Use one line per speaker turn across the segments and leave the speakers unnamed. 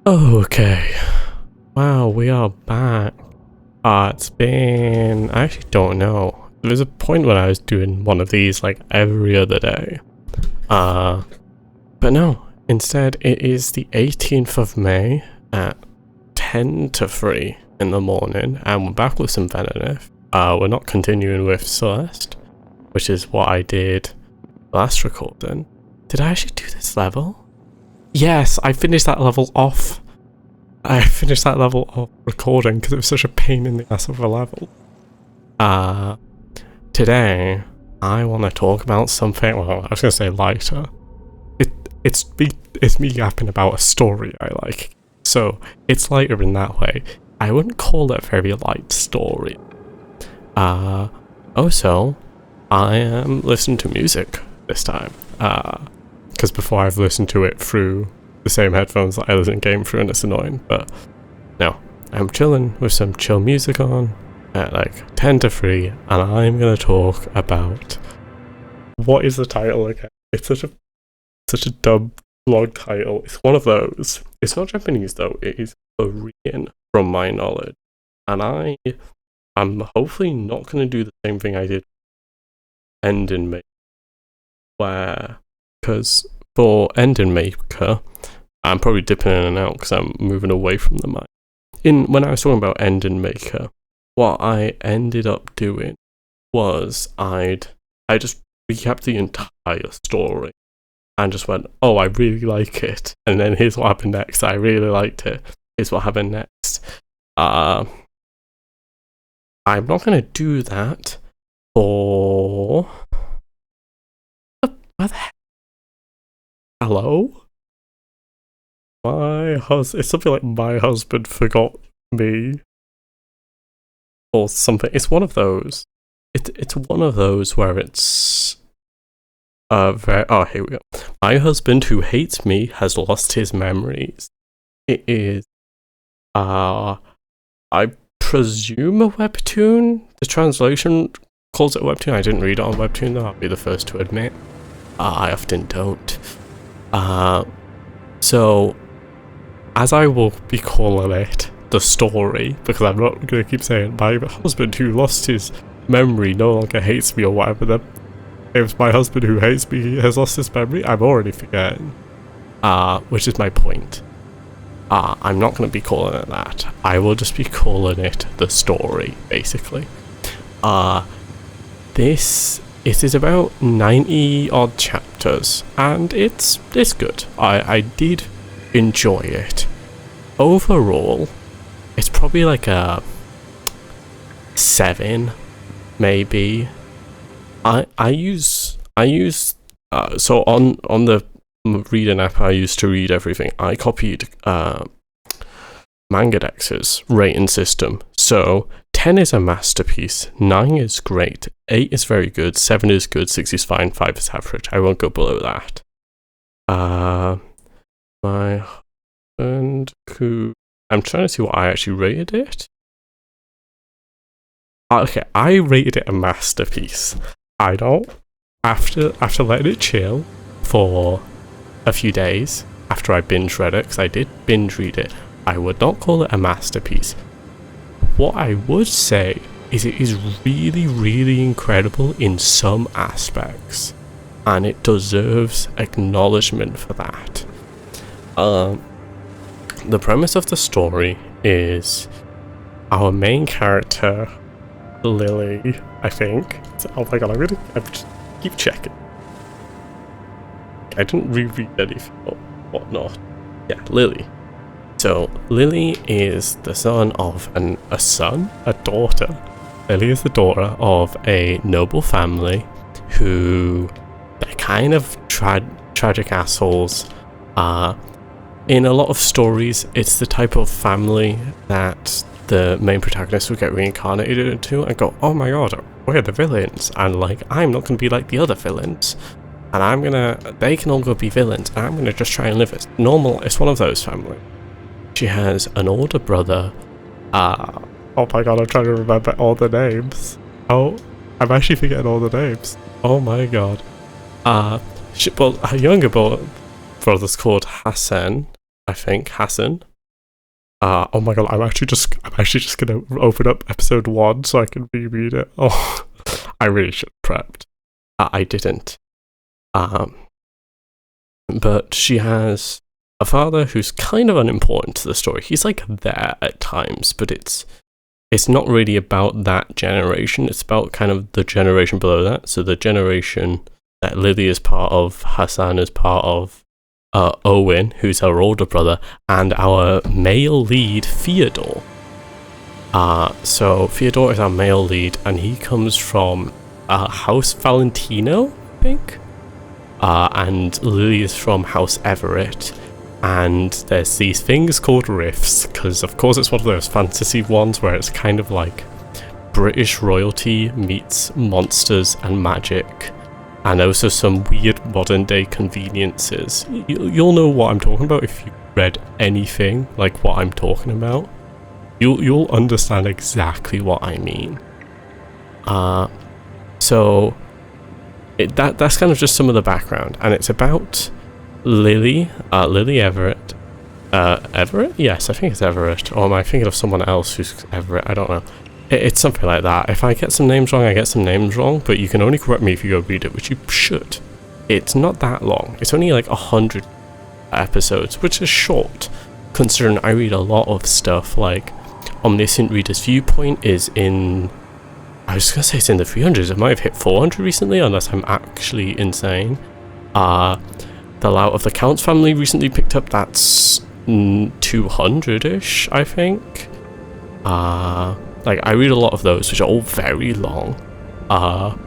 Okay. Wow, we are back. It's been... I actually don't know. There was a point when I was doing one of these like every other day. But no. Instead, it is the 18th of May at 10 to 3 in the morning, and we're back with some Venonif. We're not continuing with Celeste, which is what I did last recording. Did I actually do this level? Yes, I finished that level off. I finished that level off recording because it was such a pain in the ass of a level. Today, I want to talk about something, well, I was going to say lighter. It's me yapping about a story I like. So, it's lighter in that way. I wouldn't call it a very light story. Also, I am listening to music this time. Because before I've listened to it through the same headphones that I listen to game through, and it's annoying. But no, I'm chilling with some chill music on at like 10 to 3, and I'm gonna talk about what is the title again? It's such a dumb blog title. It's one of those. It's not Japanese though. It is Korean from my knowledge, and I'm hopefully not gonna do the same thing I did Ending Maker, where because for Ending Maker, I'm probably dipping in and out because I'm moving away from the mic. When I was talking about Ending Maker, what I ended up doing was I just recapped the entire story and just went, oh, I really like it, and then here's what happened next. I really liked it. Here's what happened next. I'm not gonna do that for what the heck? Hello? It's something like my husband forgot me. Or something. It's one of those. It's one of those where it's here we go. My husband who hates me has lost his memories. It is I presume a webtoon. The translation calls it a webtoon. I didn't read it on webtoon though, I'll be the first to admit. I often don't. So, as I will be calling it, the story, because I'm not going to keep saying my husband who lost his memory no longer hates me or whatever, if my husband who hates me has lost his memory, I'm already forgetting. Which is my point. I'm not going to be calling it that. I will just be calling it the story, basically. It is about 90 odd chapters, and it's good. I did enjoy it. Overall, it's probably like a 7, maybe. So on the reading app I used to read everything, I copied Mangadex's rating system. So 10 is a masterpiece, 9 is great, 8 is very good, 7 is good, 6 is fine, 5 is average. I won't go below that. My husband who... I'm trying to see what I actually rated it. Okay, I rated it a masterpiece. I don't... After letting it chill for a few days, after I binge read it, because I did binge read it, I would not call it a masterpiece. What I would say is it is really, really incredible in some aspects, and it deserves acknowledgement for that. The premise of the story is our main character, Lily, I think. Oh my god, I'm just keep checking. I didn't reread anything or whatnot. Yeah, Lily. So, Lily is the son of a daughter. Lily is the daughter of a noble family who, they're kind of tragic assholes. In a lot of stories, it's the type of family that the main protagonist will get reincarnated into and go, oh my god, we're the villains, and like, I'm not going to be like the other villains, and they can all go be villains, and I'm going to just try and live as normal. It's one of those families. She has an older brother. Oh my god, I'm trying to remember all the names. Oh, I'm actually forgetting all the names. Oh my god. Her younger brother's called Hassan, I think. Hassan. Oh my god, I'm actually just gonna open up episode 1 so I can reread it. Oh, I really should have prepped. I didn't. But she has a father who's kind of unimportant to the story. He's like there at times, but it's not really about that generation. It's about kind of the generation below that. So the generation that Lily is part of, Hassan is part of, Owen, who's her older brother, and our male lead, Theodore. So Theodore is our male lead, and he comes from House Valentino, I think. And Lily is from House Everett. And there's these things called rifts, because of course it's one of those fantasy ones where it's kind of like British royalty meets monsters and magic. And also some weird modern day conveniences. You'll know what I'm talking about if you read anything like what I'm talking about. You'll understand exactly what I mean. So that's kind of just some of the background, and it's about Lily Everett. Everett? Yes, I think it's Everett. Or am I thinking of someone else who's Everett? I don't know. It's something like that. If I get some names wrong, I get some names wrong, but you can only correct me if you go read it, which you should. It's not that long. It's only like 100 episodes, which is short, considering I read a lot of stuff. Like, Omniscient Reader's Viewpoint is in... I was gonna say it's in the 300s. It might have hit 400 recently, unless I'm actually insane. The Lout of the Counts family recently picked up, that's 200-ish, I think. Like, I read a lot of those, which are all very long. I'm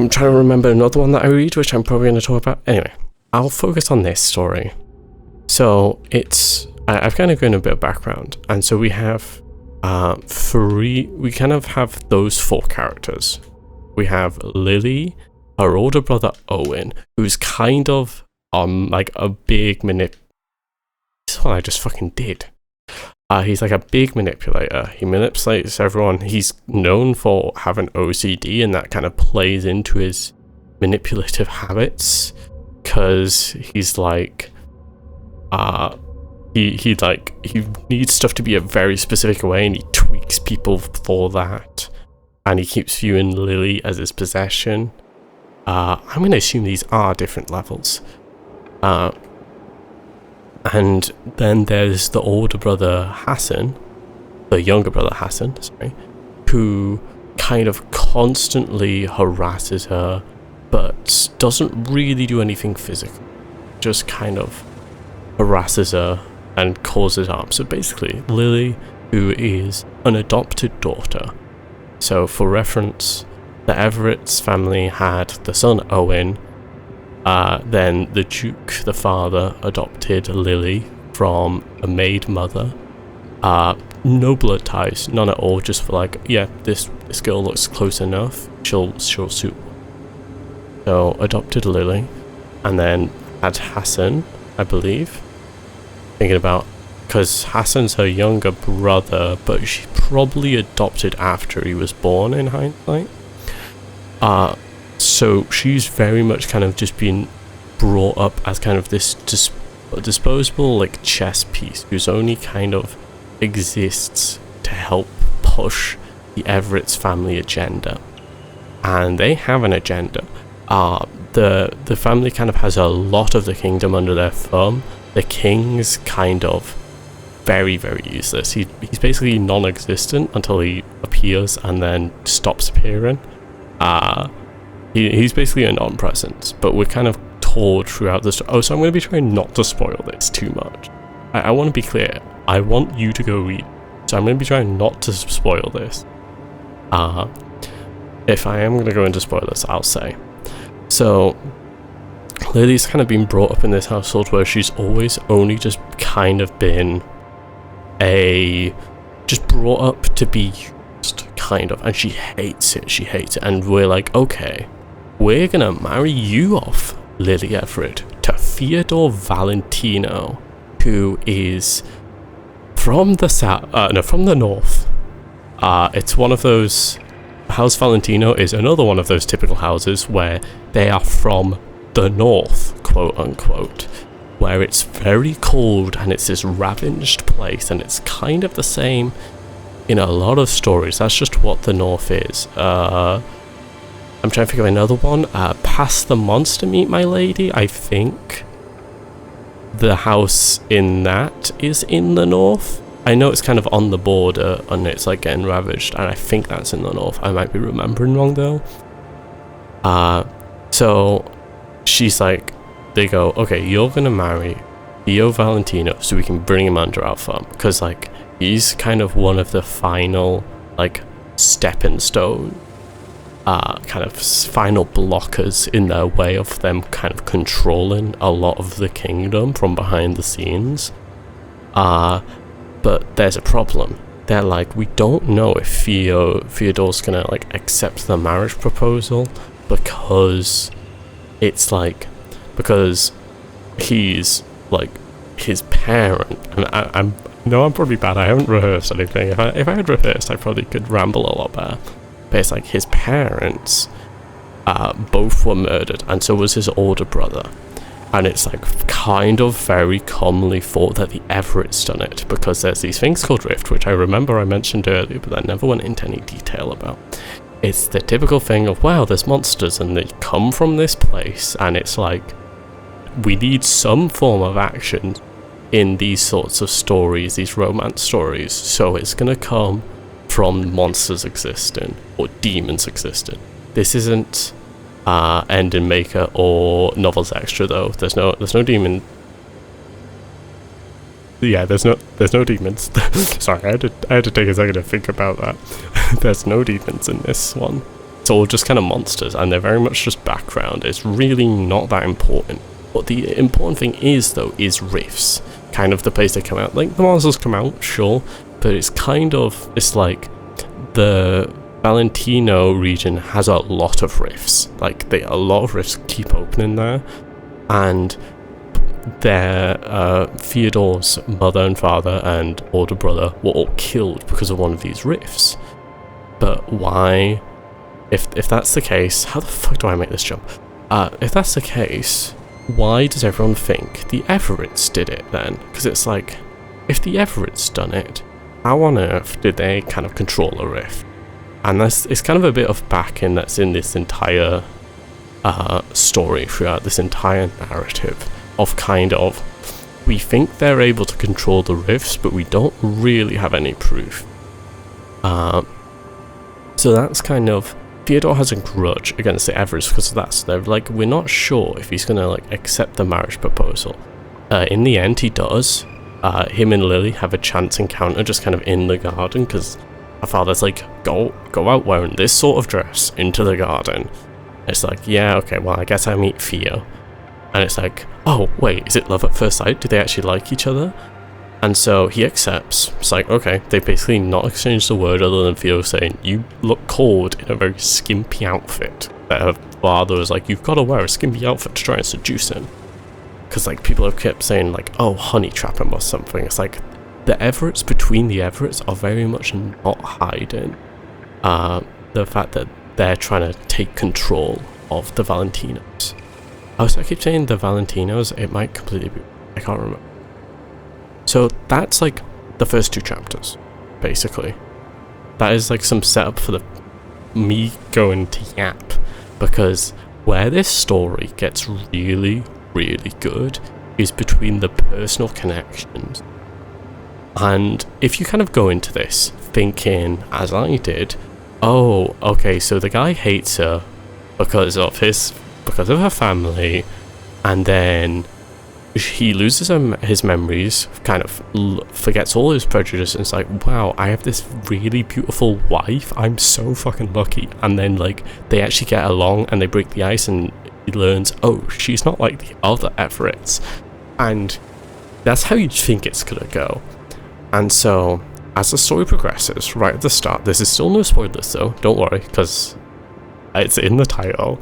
trying to remember another one that I read, which I'm probably going to talk about. Anyway, I'll focus on this story. So, I've kind of given a bit of background, and so we have we kind of have those 4 characters. We have Lily, her older brother Owen, who's kind of, like a big This is what I just fucking did. He's like a big manipulator. He manipulates everyone. He's known for having OCD, and that kind of plays into his manipulative habits, because he's like, he needs stuff to be a very specific way, and he tweaks people for that, and he keeps viewing Lily as his possession. I'm going to assume these are different levels. And then there's the older brother Hassan, the younger brother Hassan, sorry, who kind of constantly harasses her, but doesn't really do anything physical. Just kind of harasses her and causes harm. So basically, Lily, who is an adopted daughter. So for reference, the Everett's family had the son Owen. Then the Duke, the father, adopted Lily from a maid mother. No blood ties, none at all, just for like, yeah, this girl looks close enough, she'll suit. So adopted Lily, and then had Hassan, I believe. Thinking about, because Hassan's her younger brother, but she probably adopted after he was born in hindsight. So she's very much kind of just been brought up as kind of this disposable like chess piece whose only kind of exists to help push the Everett's family agenda. And they have an agenda. The family kind of has a lot of the kingdom under their thumb. The king's kind of very, very useless. He's basically non-existent until he appears and then stops appearing. He's basically a non-presence, but we're kind of told throughout this. Oh, so I'm going to be trying not to spoil this too much. I want to be clear. I want you to go read. So I'm going to be trying not to spoil this. If I am going to go into spoilers, I'll say. So, Lily's kind of been brought up in this household where she's always only just kind of been just brought up to be used, kind of, and she hates it, and we're like, okay, we're gonna marry you off, Lily Everett, to Theodore Valentino, who is from the from the north. It's one of those, House Valentino is another one of those typical houses where they are from the north, quote unquote. where it's very cold and it's this ravaged place, and it's kind of the same in a lot of stories. That's just what the North is. I'm trying to think of another one. Past the Monster Meet My Lady, I think the house in that is in the North. I know it's kind of on the border and it's like getting ravaged, and I think that's in the North. I might be remembering wrong though. So she's like, they go, okay, you're gonna marry Theo Valentino so we can bring him under our thumb, because like he's kind of one of the final like stepping stone kind of final blockers in their way of them kind of controlling a lot of the kingdom from behind the scenes. But there's a problem. They're like, we don't know if Theodore's gonna like accept the marriage proposal, because it's like, because he's like his parent, and I'm probably bad. I haven't rehearsed anything. If I had rehearsed, I probably could ramble a lot better. But it's like his parents both were murdered, and so was his older brother. And it's like kind of very commonly thought that the Everett's done it, because there's these things called Rift, which I remember I mentioned earlier, but I never went into any detail about. It's the typical thing of, wow, there's monsters and they come from this place, and it's like, we need some form of action in these sorts of stories, these romance stories, so it's gonna come from monsters existing or demons existing. This isn't Ending Maker or Novels Extra though. There's no demon. Yeah, there's no demons. Sorry, I had to take a second to think about that. There's no demons in this one. It's all just kind of monsters, and they're very much just background. It's really not that important. But the important thing is though, is Rifts. Kind of the place they come out. Like the monsters come out, sure, but it's kind of, it's like the Valentino region has a lot of rifts. Like a lot of rifts keep opening there, and their Theodore's mother and father and older brother were all killed because of one of these rifts. But why? If that's the case, how the fuck do I make this jump? If that's the case, why does everyone think the Everetts did it then? Because it's like, if the Everetts done it, how on earth did they kind of control a rift? And it's kind of a bit of backing that's in this entire story throughout this entire narrative of kind of, we think they're able to control the rifts, but we don't really have any proof. So that's kind of, Theodore has a grudge against the Everetts because of that. So they're like, we're not sure if he's gonna like accept the marriage proposal. In the end, he does. Him and Lily have a chance encounter just kind of in the garden, because her father's like, go out wearing this sort of dress into the garden. It's like, yeah, okay, well, I guess I meet Theo. And it's like, oh, wait, is it love at first sight? Do they actually like each other? And so he accepts. It's like, okay, they basically not exchanged a word other than Theo saying, you look cold in a very skimpy outfit. That her father was like, you've got to wear a skimpy outfit to try and seduce him. Because like people have kept saying like, oh, honey trap him or something. It's like the Everetts between the Everetts are very much not hiding the fact that they're trying to take control of the Valentinos. I keep saying the Valentinos, it might completely be, I can't remember. So that's like the first two chapters, basically. That is like some setup for me going to yap, because where this story gets really, really good is between the personal connections. And if you kind of go into this thinking, as I did, oh, okay, so the guy hates her because of her family, and then he loses his memories, kind of forgets all his prejudice, and it's like, wow, I have this really beautiful wife, I'm so fucking lucky. And then like they actually get along and they break the ice, and he learns, oh, she's not like the other Everetts. And that's how you think it's gonna go. And so as the story progresses, right at the start, this is still no spoilers though, don't worry, because it's in the title.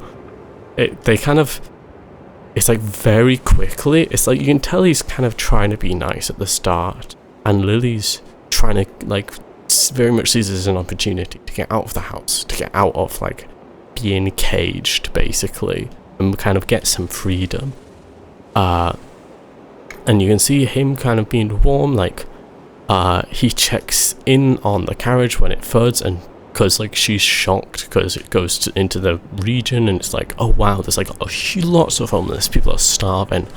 It's like very quickly, it's like you can tell he's kind of trying to be nice at the start, and Lily's trying to like very much sees this as an opportunity to get out of the house, to get out of like being caged basically, and kind of get some freedom. And you can see him kind of being warm, like, he checks in on the carriage when it floods, and because like she's shocked because it goes into the region and it's like, oh wow, there's like lots of homeless people are starving,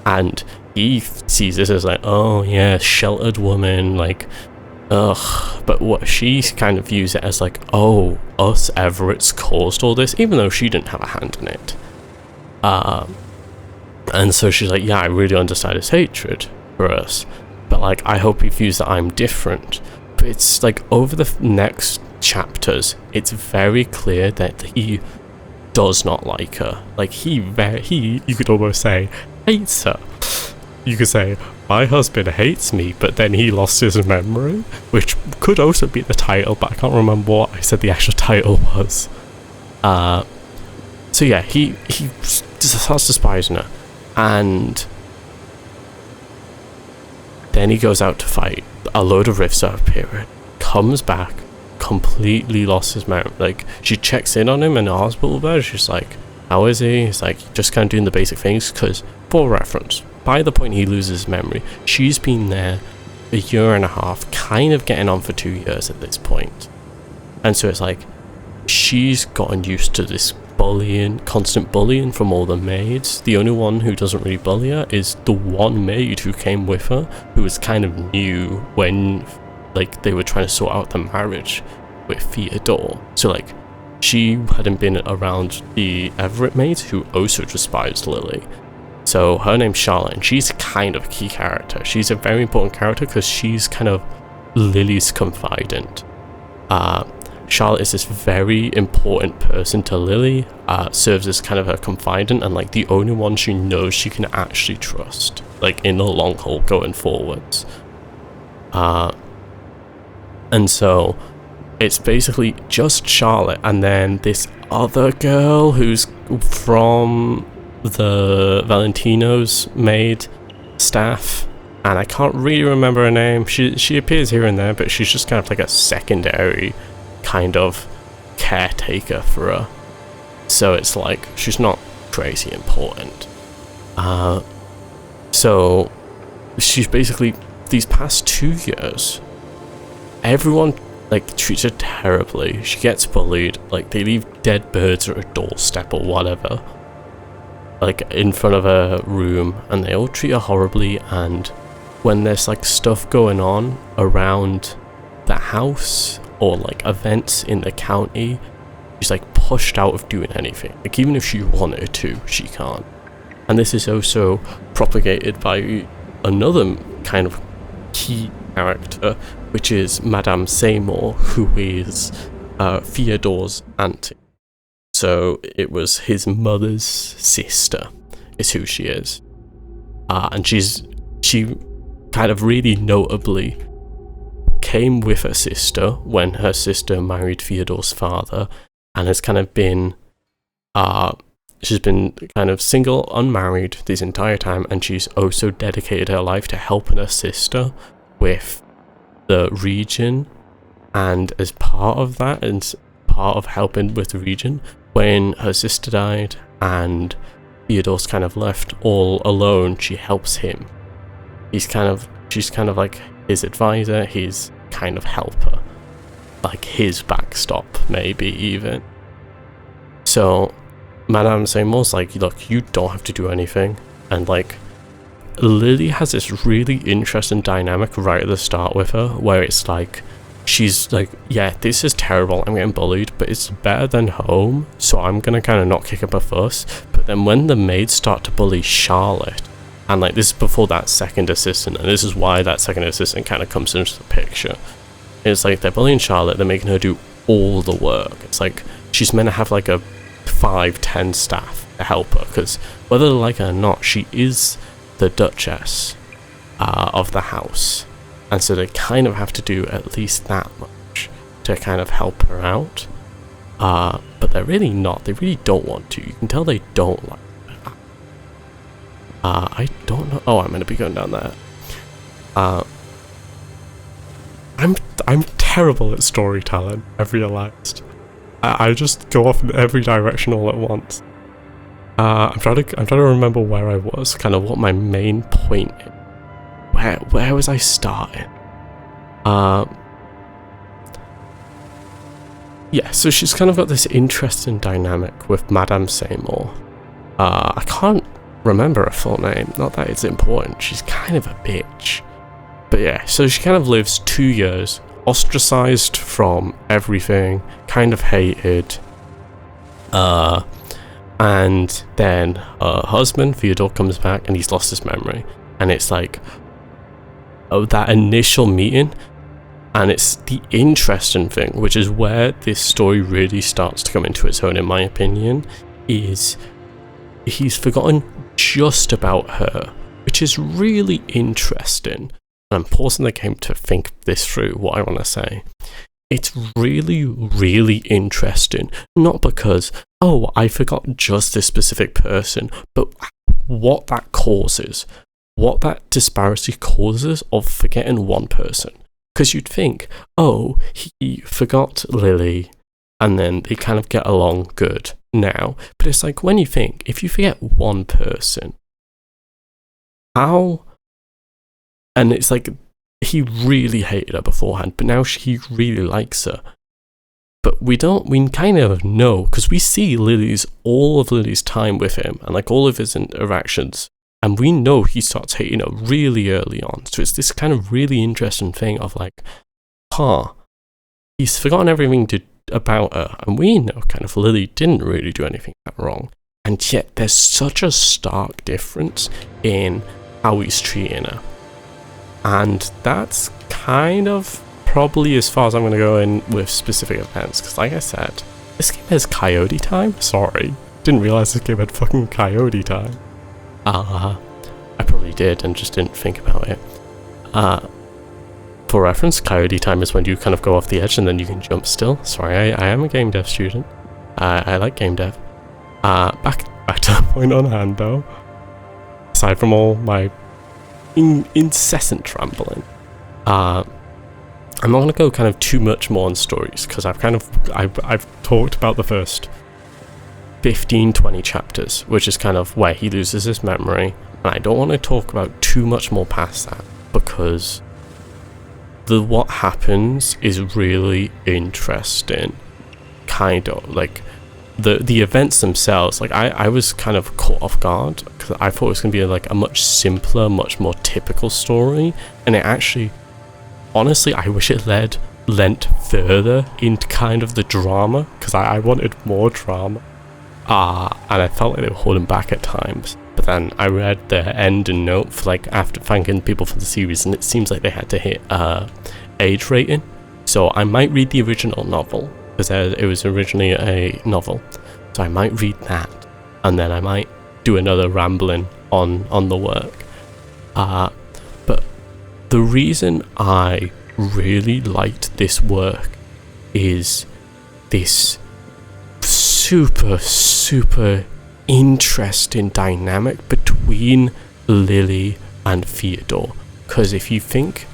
and he sees this as like, oh yeah, sheltered woman, like, ugh. But what she kind of views it as like, oh, us Everett's caused all this, even though she didn't have a hand in it. And so she's like, yeah, I really understand his hatred for us, but like, I hope he views that I'm different. But it's like, over the next chapters, it's very clear that he does not like her. Like, he you could almost say, hates her. You could say, my husband hates me, but then he lost his memory, which could also be the title, but I can't remember what I said the actual title was. So yeah, he starts despising her, and then he goes out to fight. A load of rifts are appearing, comes back, completely lost his memory. Like, she checks in on him in the hospital bed. She's like, how is he? He's like, just kind of doing the basic things, because, for reference, by the point he loses his memory, she's been there a year and a half, kind of getting on for 2 years at this point. And so it's like, she's gotten used to this bullying, constant bullying from all the maids. The only one who doesn't really bully her is the one maid who came with her, who was kind of new when, like, they were trying to sort out the marriage with Theodore. So like, she hadn't been around the Everett maids, who also despised Lily. So her name's Charlotte, and she's kind of a key character. She's a very important character because she's kind of Lily's confidant. Charlotte is this very important person to Lily, serves as kind of her confidant, and like the only one she knows she can actually trust, like in the long haul going forwards. And so it's basically just Charlotte, and then this other girl who's from the Valentino's maid staff, and I can't really remember her name. She appears here and there, but she's just kind of like a secondary kind of caretaker for her. So it's like, she's not crazy important. So she's basically, these past 2 years, everyone like treats her terribly. She gets bullied, like they leave dead birds at her doorstep or whatever, like in front of her room, and they all treat her horribly. And when there's like stuff going on around the house or like events in the county, she's like pushed out of doing anything. Like, even if she wanted to, she can't. And this is also propagated by another kind of key character, which is Madame Seymour, who is Theodore's auntie. So it was his mother's sister is who she is. And she kind of really notably came with her sister when her sister married Theodore's father, and has kind of been she's been kind of single, unmarried this entire time, and she's also dedicated her life to helping her sister with the region. And as part of that, and part of helping with the region, when her sister died and Theodore's kind of left all alone, she helps him. She's kind of like his advisor, his kind of helper, like his backstop, maybe even. So Madame Seymour's like, look, you don't have to do anything. And like, Lily has this really interesting dynamic right at the start with her, where it's like, she's like, yeah, this is terrible, I'm getting bullied, but it's better than home, so I'm gonna kind of not kick up a fuss. But then when the maids start to bully Charlotte, and like, this is before that second assistant, and this is why that second assistant kind of comes into the picture. It's like, they're bullying Charlotte, they're making her do all the work. It's like, she's meant to have like a 5-10 staff to help her, because whether they like her or not, she is the Duchess of the house. And so they kind of have to do at least that much to kind of help her out. But they're really not. They really don't want to. You can tell they don't like her. I don't know. Oh, I'm going to be going down there. I'm terrible at storytelling, I've realised. I just go off in every direction all at once. I'm trying to remember where I was, kind of what my main point is. where was I starting? Yeah, so she's kind of got this interesting dynamic with Madame Seymour. I can't remember her full name, not that it's important, she's kind of a bitch. But yeah, so she kind of lives 2 years, ostracized from everything, kind of hated. And then her husband, Theodore, comes back and he's lost his memory. And it's like, that initial meeting, and it's the interesting thing, which is where this story really starts to come into its own, in my opinion, is he's forgotten just about her, which is really interesting. And I'm pausing the game to think this through, what I want to say. It's really, really interesting. Not because, oh, I forgot just this specific person, but what that causes. What that disparity causes of forgetting one person. Because you'd think, oh, he forgot Lily, and then they kind of get along good now. But it's like, when you think, if you forget one person, how... And it's like, he really hated her beforehand, but now he really likes her. But we kind of know, because we see all of Lily's time with him, and like all of his interactions, and we know he starts hating her really early on. So it's this kind of really interesting thing of like, he's forgotten everything about her, and we know kind of Lily didn't really do anything that wrong. And yet there's such a stark difference in how he's treating her. And that's kind of probably as far as I'm going to go in with specific events, because like I said, this game has coyote time? Sorry, didn't realise this game had fucking coyote time. I probably did and just didn't think about it. For reference, coyote time is when you kind of go off the edge and then you can jump still. Sorry, I am a game dev student. I like game dev. Back to the point on hand though. Aside from all my incessant rambling, I'm not going to go kind of too much more on stories, because I've talked about the first 15-20 chapters, which is kind of where he loses his memory, and I don't want to talk about too much more past that, because what happens is really interesting. Kind of like the events themselves, like I was kind of caught off guard because I thought it was going to be like a much simpler, much more typical story, and it actually, honestly, I wish it lent further into kind of the drama, because I wanted more drama, and I felt like they were holding back at times. But then I read the end and note for like after thanking people for the series, and it seems like they had to hit age rating, so I might read the original novel, because it was originally a novel, so I might read that, and then I might do another rambling on the work. But the reason I really liked this work is this super interesting dynamic between Lily and Theodore. Because if you think,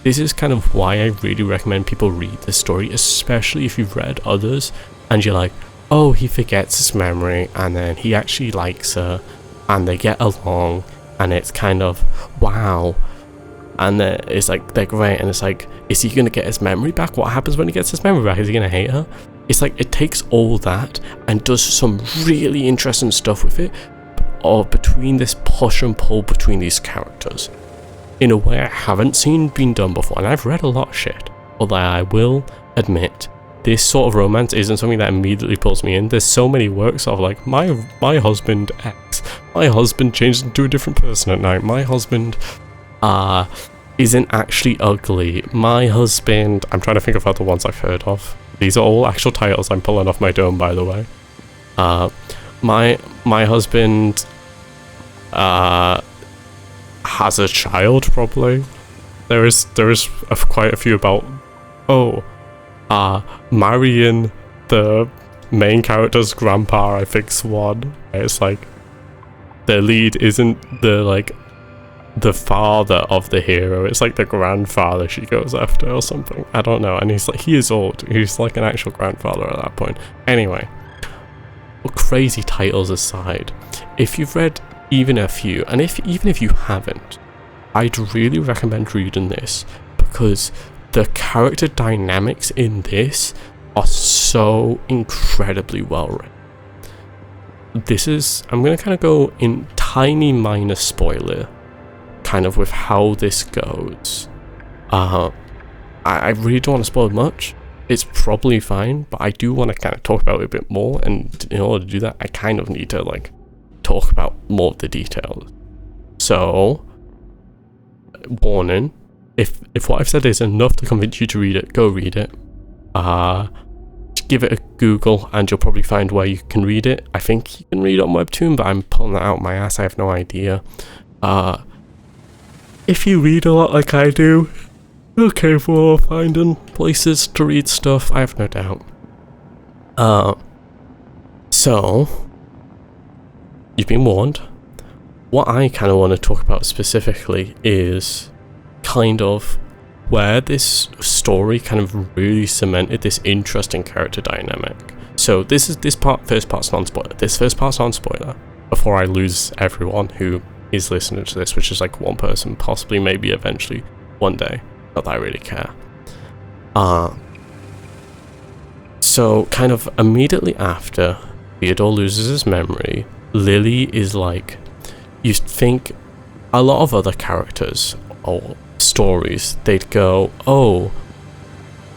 this is kind of why I really recommend people read the story, especially if you've read others and you're like, oh, he forgets his memory and then he actually likes her and they get along and it's kind of wow, and then it's like they're great, and it's like, is he gonna get his memory back? What happens when he gets his memory back? Is he gonna hate her? It's like it takes all that and does some really interesting stuff with it, or between this push and pull between these characters in a way I haven't seen being done before. And I've read a lot of shit, although I will admit this sort of romance isn't something that immediately pulls me in. There's so many works of like my husband X, my husband changed into a different person at night, my husband isn't actually ugly, my husband, I'm trying to think of other ones I've heard of. These are all actual titles I'm pulling off my dome, by the way. My husband has a child, probably. There is quite a few about, marrying the main character's grandpa, I think's one. It's like the lead isn't the father of the hero, it's like the grandfather she goes after or something. I don't know. And he is old. He's like an actual grandfather at that point. Anyway, well, crazy titles aside, if you've read even a few, and even if you haven't, I'd really recommend reading this because the character dynamics in this are so incredibly well written. I'm going to kind of go in tiny minor spoiler kind of with how this goes. I really don't want to spoil much. It's probably fine, but I do want to kind of talk about it a bit more, and in order to do that I kind of need to like talk about more of the details. So, warning, if what I've said is enough to convince you to read it, go read it. Give it a Google and you'll probably find where you can read it. I think you can read it on Webtoon, but I'm pulling that out my ass, I have no idea. If you read a lot like I do, okay for finding places to read stuff, I have no doubt. So, you've been warned. What I kind of want to talk about specifically is kind of where this story kind of really cemented this interesting character dynamic. So first part's non-spoiler. This first part's non-spoiler before I lose everyone who is listening to this, which is like one person, possibly, maybe, eventually, one day. Not that I really care. So kind of immediately after Theodore loses his memory, Lily is like, you think a lot of other characters or stories, they'd go, oh,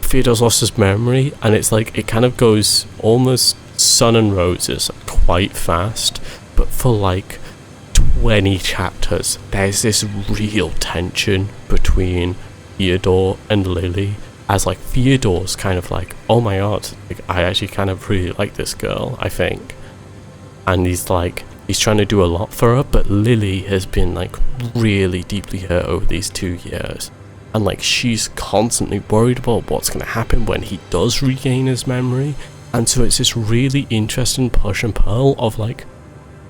Theodore's lost his memory, and it's like it kind of goes almost sun and roses quite fast, but for like 20 chapters there's this real tension between Theodore and Lily, as like Theodore's kind of like, oh my god, like, I actually kind of really like this girl, I think, and he's trying to do a lot for her, but Lily has been like really deeply hurt over these 2 years, and like she's constantly worried about what's going to happen when he does regain his memory. And so it's this really interesting push and pull of like,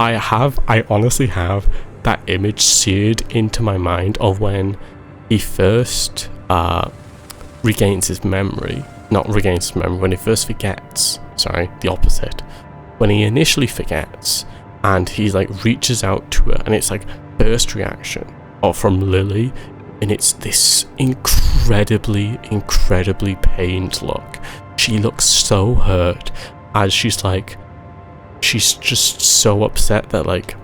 I honestly have that image seared into my mind of when he first regains his memory, when he first forgets, sorry, the opposite, when he initially forgets, and he like reaches out to her, and it's like first reaction from Lily, and it's this incredibly pained look. She looks so hurt, as she's just so upset that like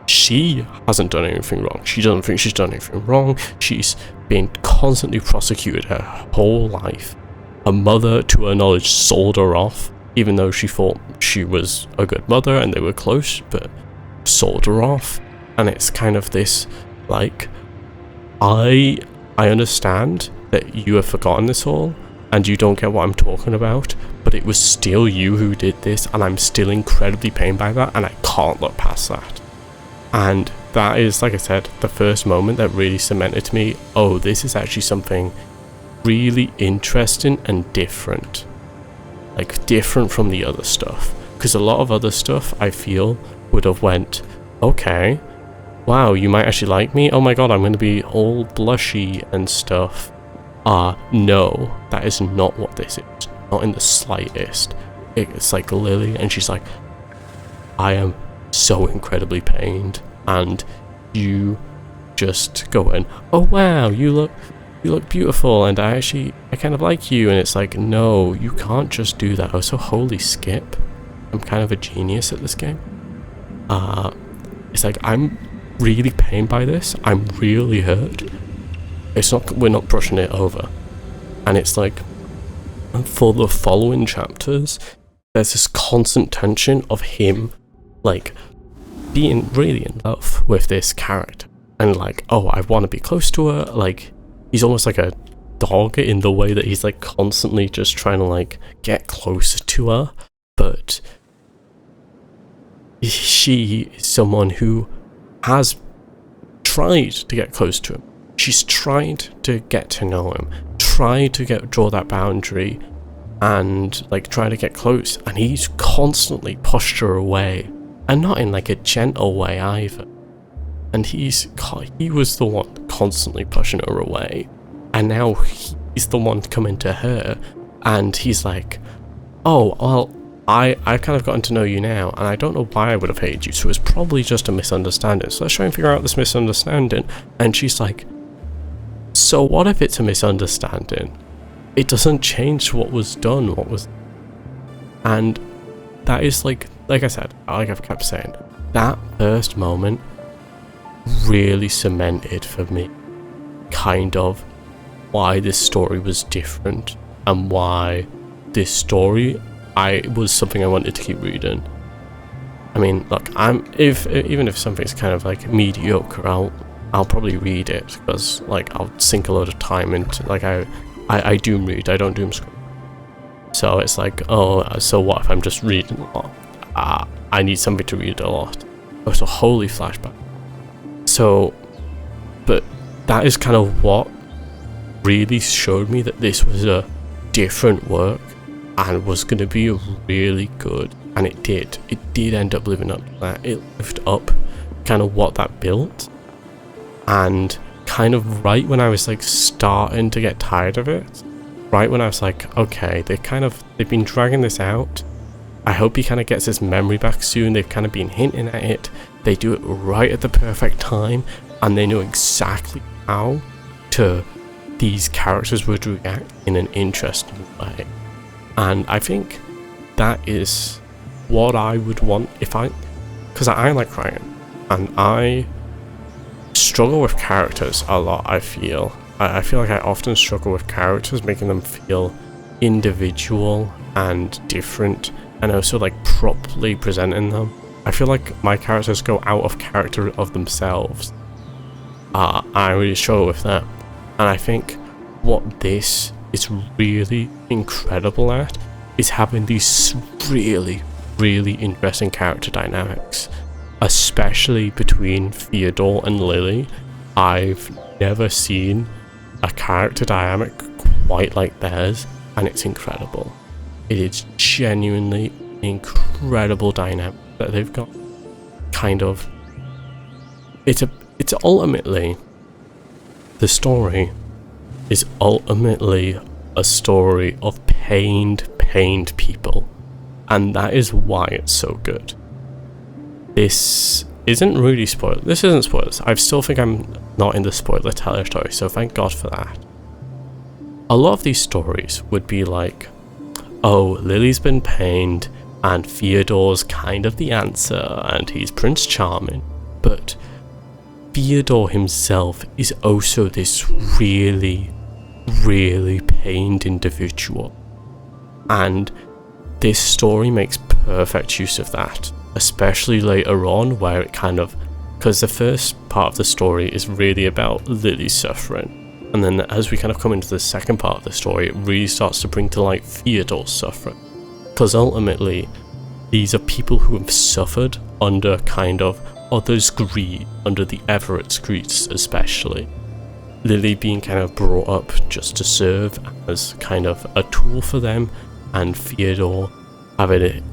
she hasn't done anything wrong. She doesn't think she's done anything wrong. She's been constantly prosecuted her whole life. Her mother, to her knowledge, sold her off, even though she thought she was a good mother and they were close, but sold her off. And it's kind of this, like, I understand that you have forgotten this all, and you don't get what I'm talking about, but it was still you who did this, and I'm still incredibly pained by that, and I can't look past that. And that is, like I said, the first moment that really cemented to me, oh, this is actually something really interesting and different. Like, different from the other stuff. Because a lot of other stuff, I feel, would have went, okay, wow, you might actually like me? Oh my god, I'm going to be all blushy and stuff. No, that is not what this is. Not in the slightest. It's like Lily, and she's like, I am so incredibly pained, and you just go in, oh wow, you look beautiful, and I kind of like you, and it's like, no, you can't just do that. Oh, so holy skip, I'm kind of a genius at this game. It's like, I'm really pained by this, I'm really hurt. We're not brushing it over. And it's like, for the following chapters, there's this constant tension of him, like, being really in love with this character. And like, oh, I want to be close to her. Like, he's almost like a dog in the way that he's like constantly just trying to like get closer to her. But she is someone who has tried to get close to him. She's tried to get to know him, tried to draw that boundary and like try to get close, and he's constantly pushed her away, and not in like a gentle way either. And he was the one constantly pushing her away, and now he's the one coming to her, and he's like, oh well, I've kind of gotten to know you now, and I don't know why I would have hated you, so it's probably just a misunderstanding. So let's try and figure out this misunderstanding. And she's like, so what if it's a misunderstanding? It doesn't change what was done, and that is like I said, like I've kept saying, that first moment really cemented for me kind of why this story was different, and why this story was something I wanted to keep reading. I mean, look, even if something's kind of like mediocre, I'll probably read it, because like I'll sink a lot of time into, like I doom read, I don't doom scroll. So it's like, oh, so what if I'm just reading a lot? I need something to read a lot. Oh, it's a holy flashback. So, but that is kind of what really showed me that this was a different work and was going to be really good. And it did end up living up to that. It lived up kind of what that built. And kind of right when I was like starting to get tired of it, right when I was like, okay, they've been dragging this out. I hope he kind of gets his memory back soon. They've kind of been hinting at it. They do it right at the perfect time, and they know exactly how these characters would react in an interesting way. And I think that is what I would want because I like writing, and I struggle with characters a lot. I feel like I often struggle with characters, making them feel individual and different, and also like properly presenting them. I feel like my characters go out of character of themselves. I really struggle with that, and I think what this is really incredible at is having these really, really interesting character dynamics, especially between Theodore and Lily. I've never seen a character dynamic quite like theirs, and it's incredible. It is genuinely incredible dynamic that they've got. Kind of, it's ultimately, the story is ultimately a story of pained people, and that is why it's so good. This isn't really spoiled. This isn't spoilers. I still think I'm not in the spoiler territory, so thank God for that. A lot of these stories would be like, oh, Lily's been pained, and Theodore's kind of the answer, and he's Prince Charming. But Theodore himself is also this really, really pained individual. And this story makes perfect use of that, especially later on, where it kind of, because the first part of the story is really about Lily's suffering, and then as we kind of come into the second part of the story, it really starts to bring to light Theodore's suffering, because ultimately these are people who have suffered under kind of others' greed, under the Everett's greed especially. Lily being kind of brought up just to serve as kind of a tool for them, and Theodore having it,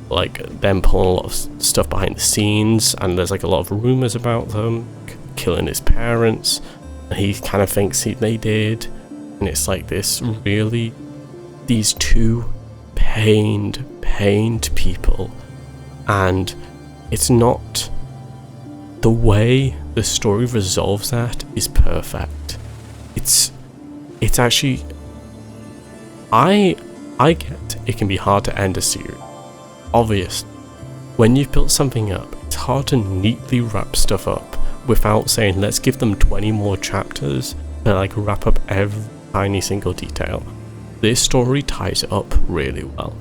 like, them pulling a lot of stuff behind the scenes, and there's like a lot of rumours about them killing his parents, and he kind of thinks they did, and it's like this really, these two pained people, and it's not, the way the story resolves that is perfect. It's actually, I get it can be hard to end a series. Obvious, when you've built something up, it's hard to neatly wrap stuff up without saying, let's give them 20 more chapters that like wrap up every tiny single detail. This story ties it up really well.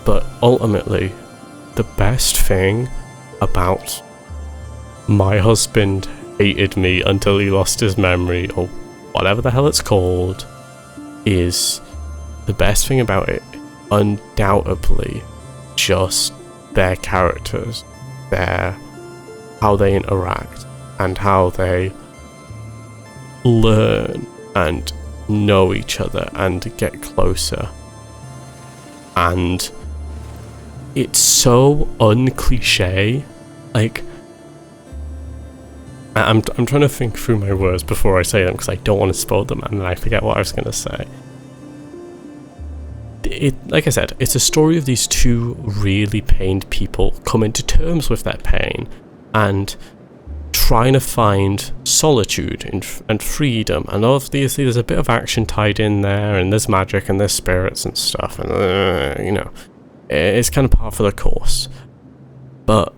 But ultimately, the best thing about My Husband Hated Me Until He Lost His Memory, or whatever the hell it's called, is the best thing about it, undoubtedly, just their characters, how they interact, and how they learn and know each other and get closer. And it's so uncliche. Like, I'm trying to think through my words before I say them, because I don't want to spoil them and then I forget what I was going to say. like I said, it's a story of these two really pained people coming to terms with their pain and trying to find solitude and freedom. And obviously there's a bit of action tied in there, and there's magic and there's spirits and stuff, and you know, it's kind of par for the course. But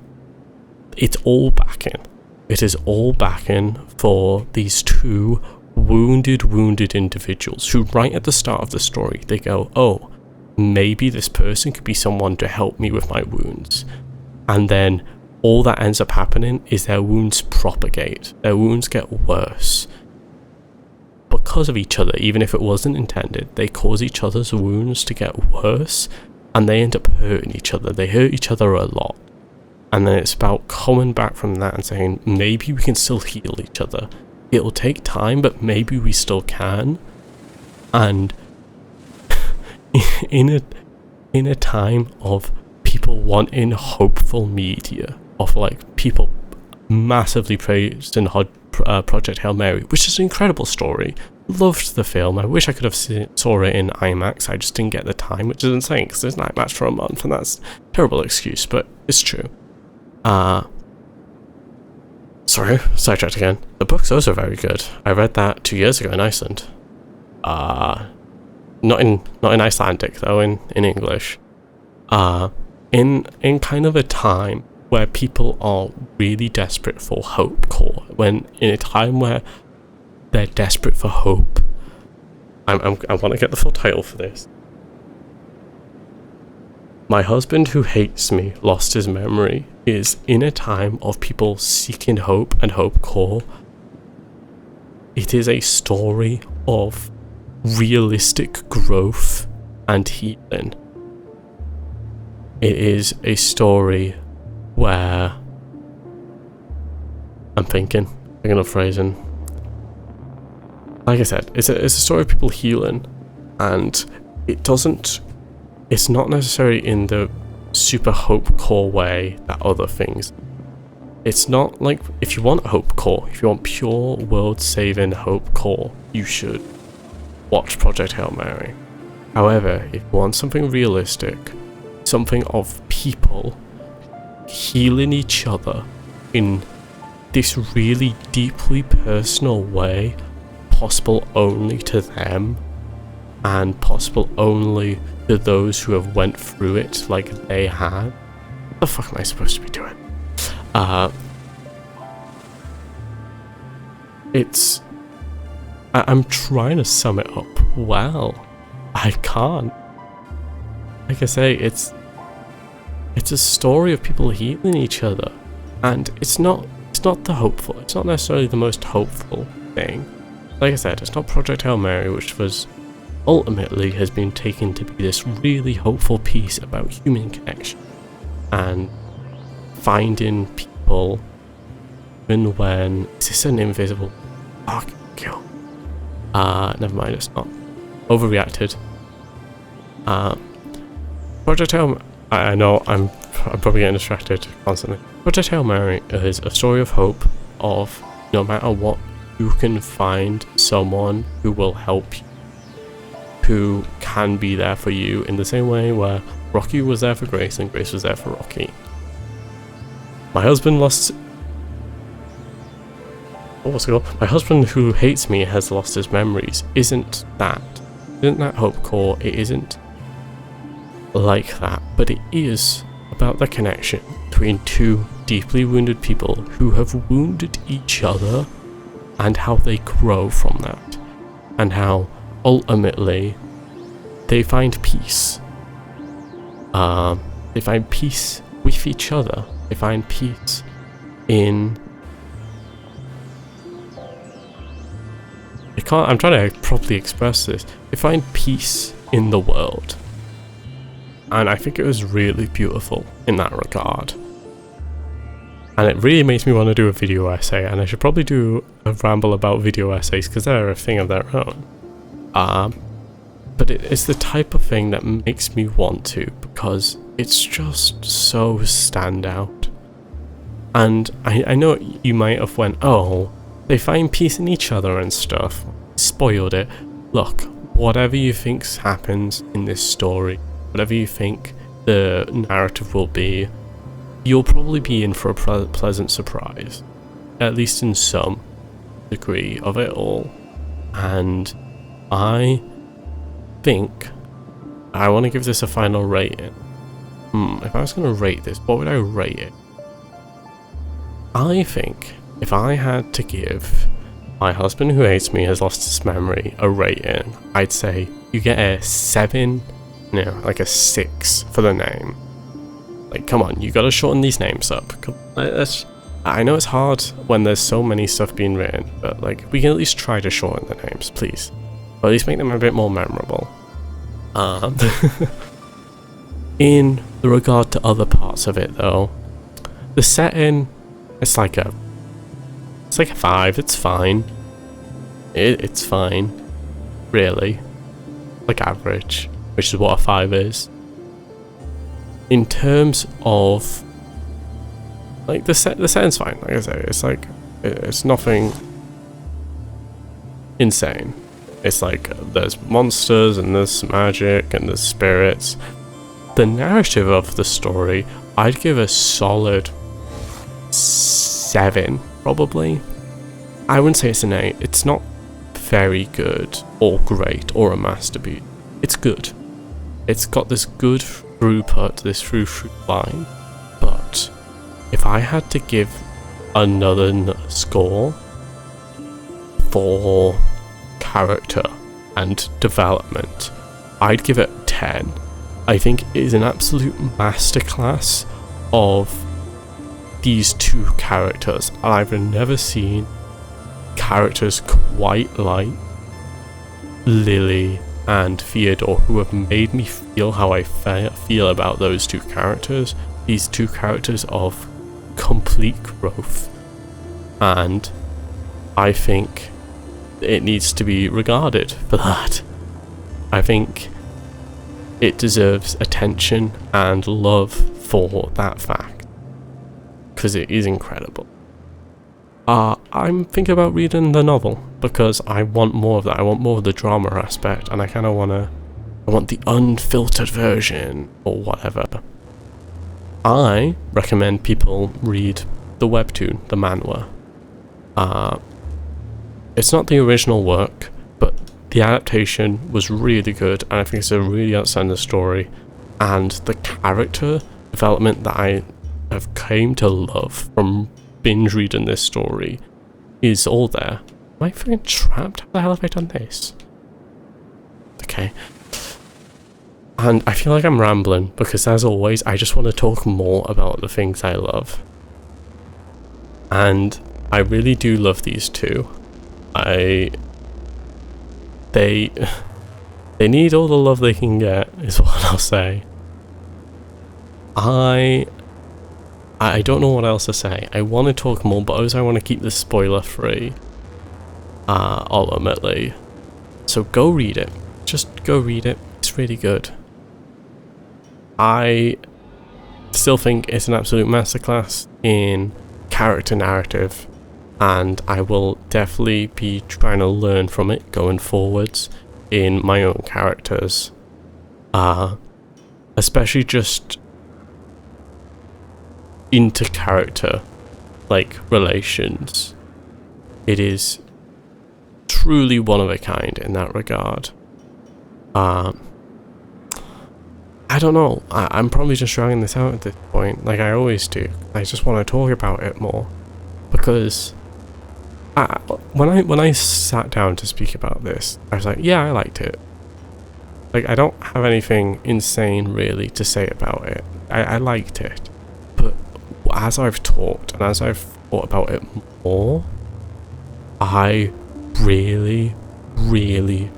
it's all backing. It is all backing for these two wounded individuals who, right at the start of the story, they go, oh, maybe this person could be someone to help me with my wounds. And then all that ends up happening is their wounds propagate. Their wounds get worse. Because of each other, even if it wasn't intended, they cause each other's wounds to get worse, and they end up hurting each other. They hurt each other a lot. And then it's about coming back from that and saying, maybe we can still heal each other. It'll take time, but maybe we still can. And in a time of people wanting hopeful media, of like people massively praised in Project Hail Mary, which is an incredible story. Loved the film. I wish I could have saw it in IMAX. I just didn't get the time, which is insane because there's an IMAX for a month, and that's a terrible excuse, but it's true. Sorry, sidetracked again. The book's also very good. I read that 2 years ago in Iceland. Not in Icelandic though, in English. In kind of a time where people are really desperate for hope core. When in a time where they're desperate for hope. I want to get the full title for this. My Husband Who Hates Me Lost His Memory is in a time of people seeking hope and hope core. It is a story of realistic growth and healing. It is a story where I'm thinking of phrasing. Like I said, it's a story of people healing, and it's not necessarily in the super hope core way that other things. It's not like, if you want hope core, if you want pure world saving hope core, you should watch Project Hail Mary. However, if you want something realistic, something of people healing each other in this really deeply personal way, possible only to them and possible only to those who have went through it like they had. What the fuck am I supposed to be doing? I'm trying to sum it up well. I can't. Like I say, it's a story of people healing each other, and it's not the hopeful. It's not necessarily the most hopeful thing. Like I said, it's not Project Hail Mary, which was ultimately has been taken to be this really hopeful piece about human connection and finding people even when is this an invisible fucking kill? Never mind, it's not. Overreacted. Project Hail Mary, I know I'm probably getting distracted constantly. Project Hail Mary is a story of hope, of no matter what, you can find someone who will help you, who can be there for you in the same way where Rocky was there for Grace and Grace was there for Rocky. My husband lost... what's it called? My Husband Who Hates Me Has Lost His Memories isn't that hope core. It isn't like that, but it is about the connection between two deeply wounded people who have wounded each other and how they grow from that, and how ultimately they find peace. They find peace with each other. They find peace in... I'm trying to properly express this. They find peace in the world. And I think it was really beautiful in that regard. And it really makes me want to do a video essay, and I should probably do a ramble about video essays because they're a thing of their own. But it's the type of thing that makes me want to, because it's just so standout. And I know you might have went, oh, they find peace in each other and stuff. Spoiled it. Look, whatever you think happens in this story, whatever you think the narrative will be, you'll probably be in for a pleasant surprise, at least in some degree of it all. And I think I want to give this a final rating. If I was going to rate this, what would I rate it? I think if I had to give My Husband Who Hates Me Has Lost His Memory a rating, I'd say you get a 7, no, like a 6 for the name. Like, come on, you gotta shorten these names up. I know it's hard when there's so many stuff being written, but like, we can at least try to shorten the names, please. Or at least make them a bit more memorable. In the regard to other parts of it though, the setting, it's like a 5, it's fine. It's fine, really. Like average, which is what a 5 is. In terms of, like, the setting's fine, like I say, it's like, it's nothing insane. It's like, there's monsters, and there's magic, and there's spirits. The narrative of the story, I'd give a solid 7, probably. I wouldn't say it's an 8. It's not very good, or great, or a masterpiece. It's good. It's got this good throughput, this through line. But if I had to give another score for character and development, I'd give it 10. I think it is an absolute masterclass of these two characters. I've never seen characters quite like Lily and Theodore, who have made me feel how I feel about those two characters. These two characters of complete growth, and I think it needs to be regarded for that. I think it deserves attention and love for that fact, because it is incredible. I'm thinking about reading the novel because I want more of that. I want more of the drama aspect, and I kind of I want the unfiltered version or whatever. I recommend people read the webtoon, the manhwa. It's not the original work, but the adaptation was really good, and I think it's a really outstanding story. And the character development that I have came to love from binge reading this story is all there. Am I freaking trapped? How the hell have I done this? Okay. And I feel like I'm rambling because, as always, I just want to talk more about the things I love. And I really do love these two. They need all the love they can get, is what I'll say. I don't know what else to say. I want to talk more, but also I want to keep this spoiler free. Ultimately. So go read it. Just go read it. It's really good. I still think it's an absolute masterclass in character narrative, and I will definitely be trying to learn from it going forwards in my own characters. Especially just into character, like, relations. It is truly one of a kind in that regard. I don't know, I'm probably just dragging this out at this point, like I always do. I just want to talk about it more, because when I sat down to speak about this, I was like, yeah, I liked it. Like, I don't have anything insane really to say about it. I liked it. But as I've talked and as I've thought about it more, I really, really,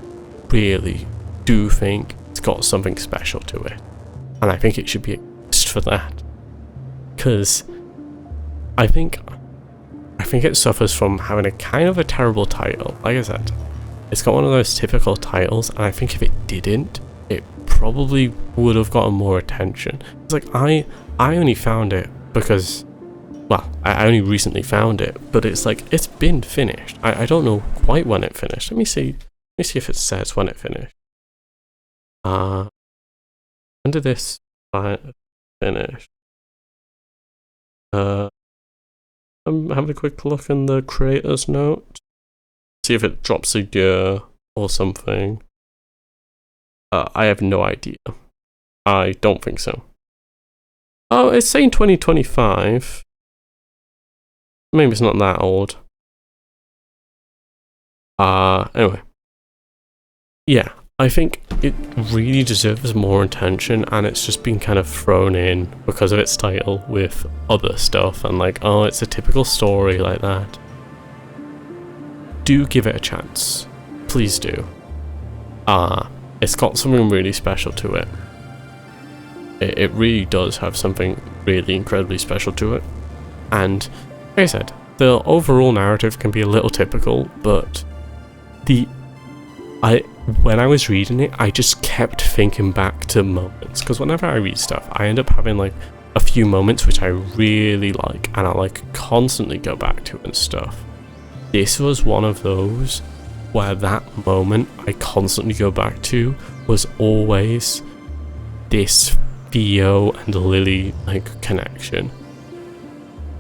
really do think it's got something special to it. And I think it should be exist for that. Because I think it suffers from having a kind of a terrible title. Like I said, it's got one of those typical titles, and I think if it didn't, it probably would have gotten more attention. It's like, I only found it because, well, I only recently found it, but it's like, it's been finished. I don't know quite when it finished. Let me see. me see if it says when it finished. When did this finish? I'm having a quick look in the creator's note. See if it drops a year or something. I have no idea. I don't think so. Oh, it's saying 2025. Maybe it's not that old. Anyway. Yeah, I think it really deserves more attention, and it's just been kind of thrown in because of its title with other stuff, and like, oh, it's a typical story like that. Do give it a chance. Please do. It's got something really special to it. It really does have something really incredibly special to it. And, like I said, the overall narrative can be a little typical, but when I was reading it, I just kept thinking back to moments, because whenever I read stuff, I end up having like a few moments which I really like, and I like constantly go back to and stuff. This was one of those where that moment I constantly go back to was always this Theo and Lily like connection,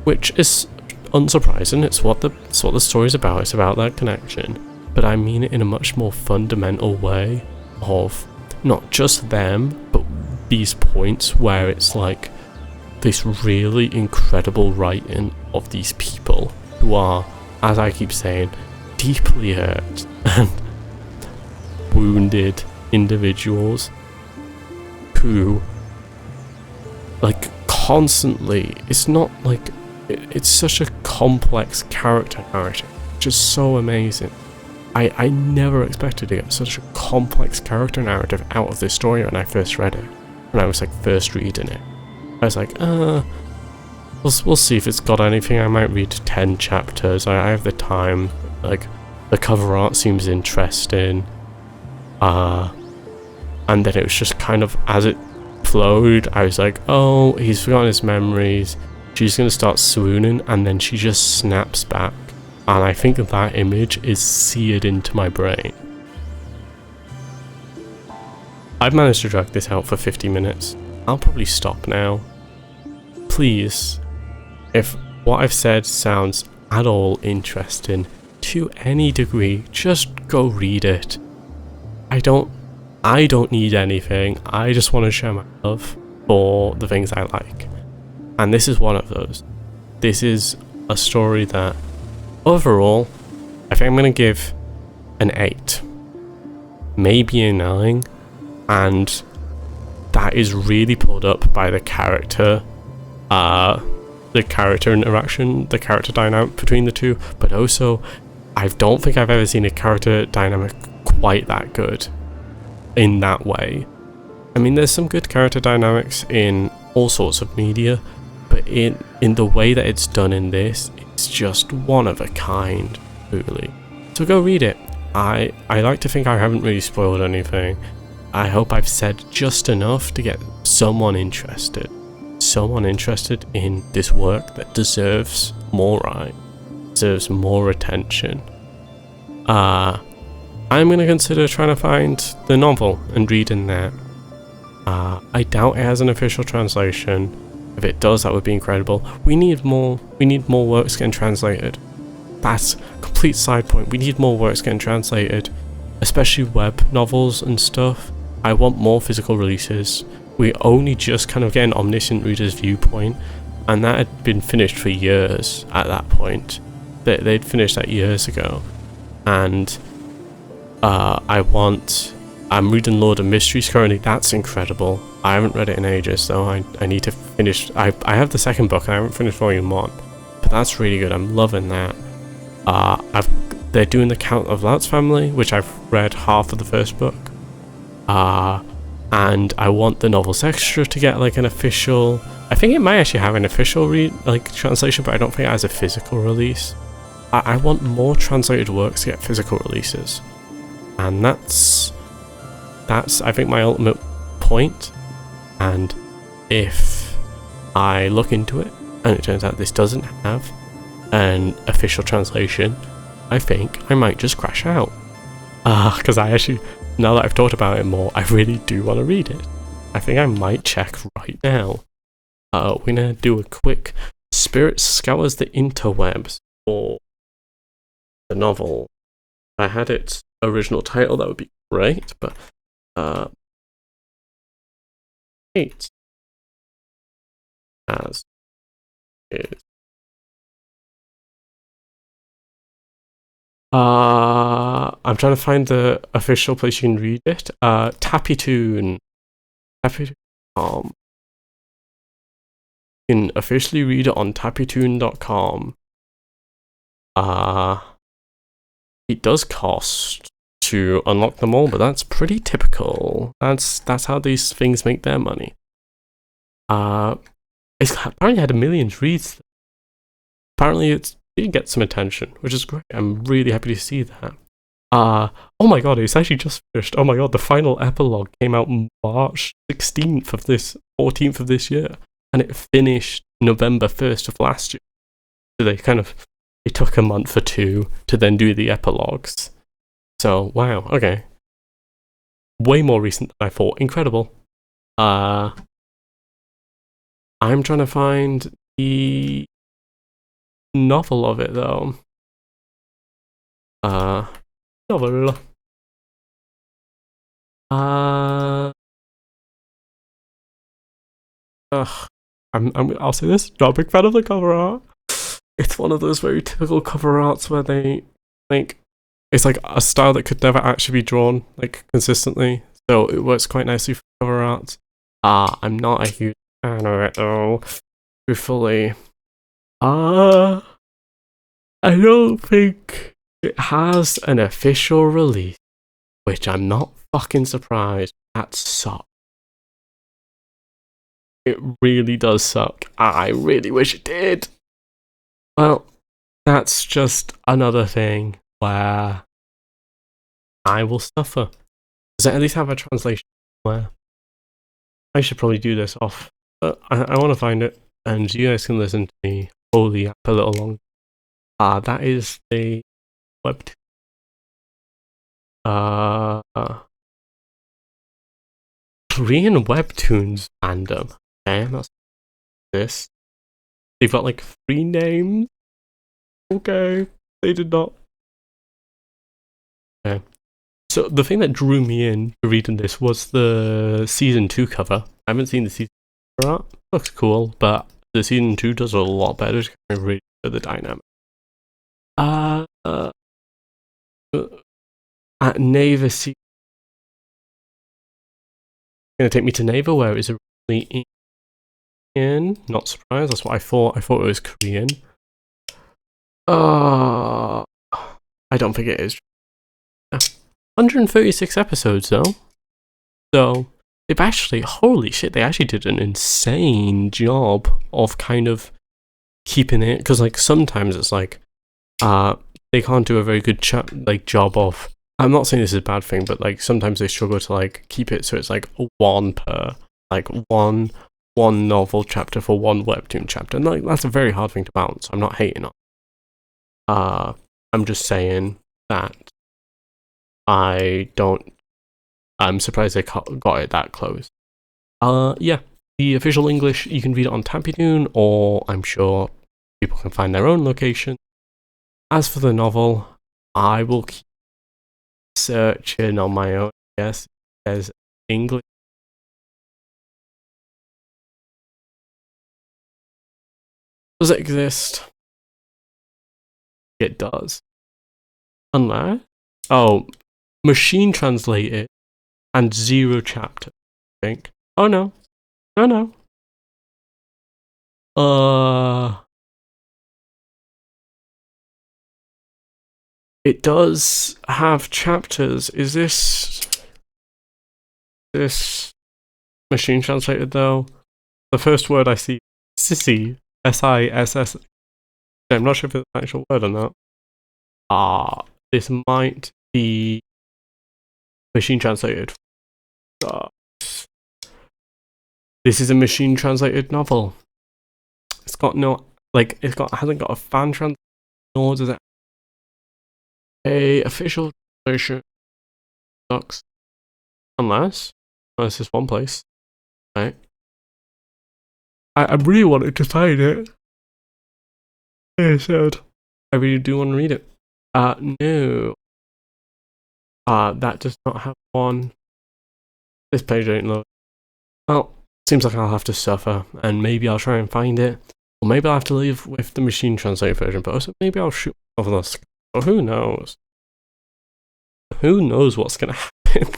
which is unsurprising. It's what the story's about. It's about that connection, but I mean it in a much more fundamental way of not just them, but these points where it's like this really incredible writing of these people who are, as I keep saying, deeply hurt and wounded individuals who like constantly, it's not like, it's such a complex character narrative, which is so amazing. I never expected to get such a complex character narrative out of this story when I first read it, when I was like first reading it. I was like, we'll see if it's got anything. I might read 10 chapters. I have the time. Like, the cover art seems interesting. And then it was just kind of, as it flowed, I was like, oh, he's forgotten his memories. She's going to start swooning, and then she just snaps back. And I think that image is seared into my brain. I've managed to drag this out for 50 minutes. I'll probably stop now. Please, if what I've said sounds at all interesting to any degree, just go read it. I don't need anything. I just want to share my love for the things I like. And this is one of those. This is a story that, overall, I think I'm going to give an 8. Maybe a 9. And that is really pulled up by the character interaction, the character dynamic between the two, but also I don't think I've ever seen a character dynamic quite that good in that way. I mean, there's some good character dynamics in all sorts of media, but in the way that it's done in this, it's just one of a kind, truly. So go read it. I like to think I haven't really spoiled anything. I hope I've said just enough to get someone interested in this work that deserves more deserves more attention. I'm going to consider trying to find the novel and reading that. I doubt it has an official translation. If it does, that would be incredible. We need more works getting translated. That's a complete side point. We need more works getting translated, especially web novels and stuff. I want more physical releases. We only just kind of get an omniscient reader's viewpoint, and that had been finished for years at that point. They'd finished that years ago. And I'm reading Lord of Mysteries currently. That's incredible. I haven't read it in ages, so I need to finish. I have the second book, and I haven't finished volume 1, but that's really good. I'm loving that. They're doing the Count of Louts family, which I've read half of the first book. And I want the Novels Extra to get like an official, I think it might actually have an official translation, but I don't think it has a physical release. I want more translated works to get physical releases, and that's I think my ultimate point. And if I look into it and it turns out this doesn't have an official translation, I think I might just crash out. Because I actually, now that I've thought about it more, I really do want to read it. I think I might check right now. We're gonna do a quick Spirit Scours the Interwebs for the novel. If I had its original title, that would be great, but it as is. I'm trying to find the official place you can read it. Tappytoon. Tappytoon.com. You can officially read it on tappytoon.com. It does cost to unlock them all, but that's pretty typical. That's how these things make their money. It's apparently had 1 million reads. Apparently it did get some attention, which is great. I'm really happy to see that. Oh my god, it's actually just finished. Oh my god, the final epilogue came out March 16th of this, 14th of this year, and it finished November 1st of last year. So it took a month or two to then do the epilogues. So, wow, okay. Way more recent than I thought. Incredible. I'm trying to find the novel of it, though. Novel. I'll say this, not a big fan of the cover art. It's one of those very typical cover arts where they make, it's like a style that could never actually be drawn, like, consistently. So it works quite nicely for cover art. I'm not a huge fan of it, though. Truthfully. I don't think it has an official release, which I'm not fucking surprised. That sucks. It really does suck. I really wish it did. Well, that's just another thing where I will suffer. Does it at least have a translation where I should probably do this off, but I want to find it, and you guys can listen to me holy up a little longer. That is the webtoon. Korean webtoons fandom. Okay, that's this. They've got like 3 names. Okay, they did not. Okay. So the thing that drew me in to reading this was the season 2 cover. I haven't seen the season 2 art. Looks cool, but the season 2 does a lot better to kind of read the dynamic. At Naver Sea. Gonna take me to Naver, where it's originally in. Not surprised, that's what I thought. I thought it was Korean. I don't think it is. 136 episodes though. So they've actually, holy shit, they actually did an insane job of kind of keeping it, because like sometimes it's like they can't do a very good job of, I'm not saying this is a bad thing, but like sometimes they struggle to like keep it so it's like one novel chapter for one webtoon chapter, and like that's a very hard thing to balance. I'm not hating on. I'm just saying that I'm surprised they got it that close. Yeah, the official English, you can read it on Tappytoon, or I'm sure people can find their own location. As for the novel, I will keep searching on my own. Yes, there's English. Does it exist? It does. Unless, machine translated and 0 chapter, I think. Oh no. It does have chapters. Is this machine translated though? The first word I see, sissy, S-I-S-S. I'm not sure if it's an actual word or not. This might be machine translated. This is a machine translated novel. It's got no, like, hasn't got a fan translation, nor does it a official translation. sucks. Unless there's this one place, right? I really wanted to find it. I said, I really do want to read it. No. That does not have one. This page ain't loaded. Well, seems like I'll have to suffer, and maybe I'll try and find it. Or maybe I'll have to leave with the machine translate version, but also maybe I'll shoot off the sky. Or who knows? Who knows what's gonna happen?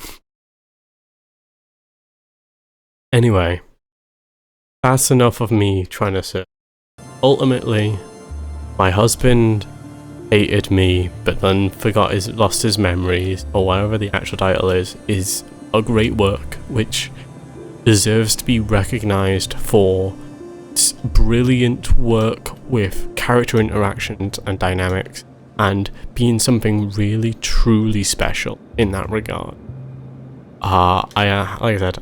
Anyway, that's enough of me trying to say. Ultimately, my husband hated me, but then lost his memories, or whatever the actual title is a great work, which deserves to be recognised for its brilliant work with character interactions and dynamics, and being something really truly special in that regard. Like I said,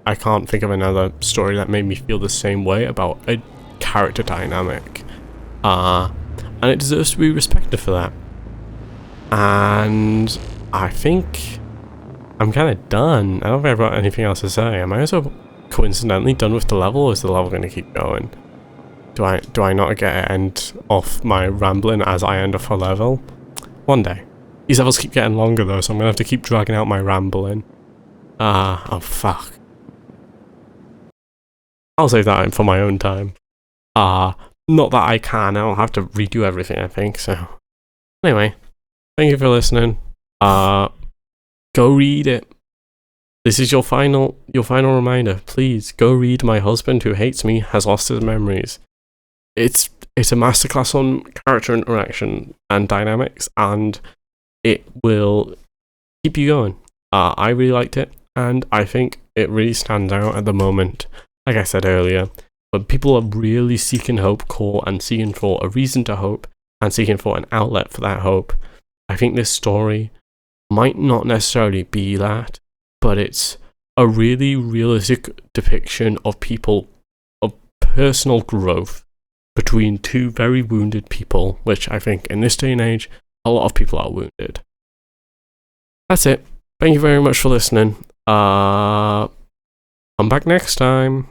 I can't think of another story that made me feel the same way about a character dynamic. And it deserves to be respected for that. And I think I'm kind of done. I don't think I've got anything else to say. Am I also coincidentally done with the level, or is the level going to keep going? Do I not get to end off my rambling as I end off a level? One day. These levels keep getting longer though, so I'm going to have to keep dragging out my rambling. Oh fuck. I'll save that for my own time. Not that I can, I'll have to redo everything, I think, so. Anyway, thank you for listening. Go read it. This is your final reminder. Please, go read My Husband Who Hates Me Has Lost His Memories. It's a masterclass on character interaction and dynamics, and it will keep you going. I really liked it, and I think it really stands out at the moment. Like I said earlier, but people are really seeking hope core and seeking for a reason to hope and seeking for an outlet for that hope. I think this story might not necessarily be that, but it's a really realistic depiction of people, of personal growth between two very wounded people, which I think in this day and age, a lot of people are wounded. That's it. Thank you very much for listening. Come back next time.